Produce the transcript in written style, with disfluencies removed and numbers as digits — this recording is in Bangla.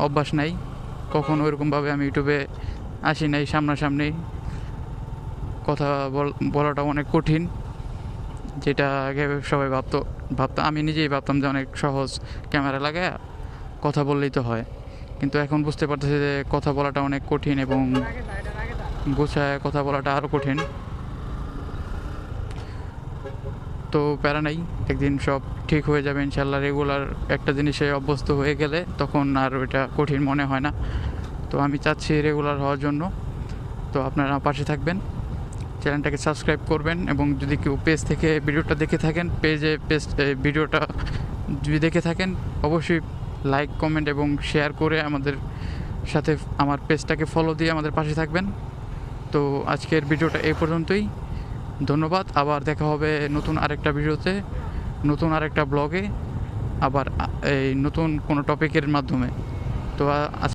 অভ্যাস নাই, কখনো ওইরকমভাবে আমি ইউটিউবে আসি নাই সামনাসামনি। কথা বলাটা অনেক কঠিন, যেটা আগে সবাই ভাবতাম, আমি নিজেই ভাবতাম যে অনেক সহজ, ক্যামেরা লাগায় কথা বললেই তো হয়। কিন্তু এখন বুঝতে পারতেছি যে কথা বলাটা অনেক কঠিন এবং গুছায় কথা বলাটা আরও কঠিন। তো প্যারা নাই, একদিন সব ঠিক হয়ে যাবে ইনশাল্লাহ। রেগুলার একটা জিনিসে অভ্যস্ত হয়ে গেলে তখন আর ওইটা কঠিন মনে হয় না। তো আমি চাচ্ছি রেগুলার হওয়ার জন্য। তো আপনারা আমার পাশে থাকবেন, চ্যানেলটাকে সাবস্ক্রাইব করবেন, এবং যদি কেউ পেজ থেকে ভিডিওটা দেখে থাকেন, ভিডিওটা যদি দেখে থাকেন, অবশ্যই লাইক, কমেন্ট এবং শেয়ার করে আমাদের সাথে আমার পেজটাকে ফলো দিয়ে আমাদের পাশে থাকবেন। তো আজকের ভিডিওটা এই পর্যন্তই। ধন্যবাদ। আবার দেখা হবে নতুন আরেকটা ভিডিওতে, নতুন আরেকটা ব্লগে, আবার এই নতুন কোনো টপিকের মাধ্যমে। তো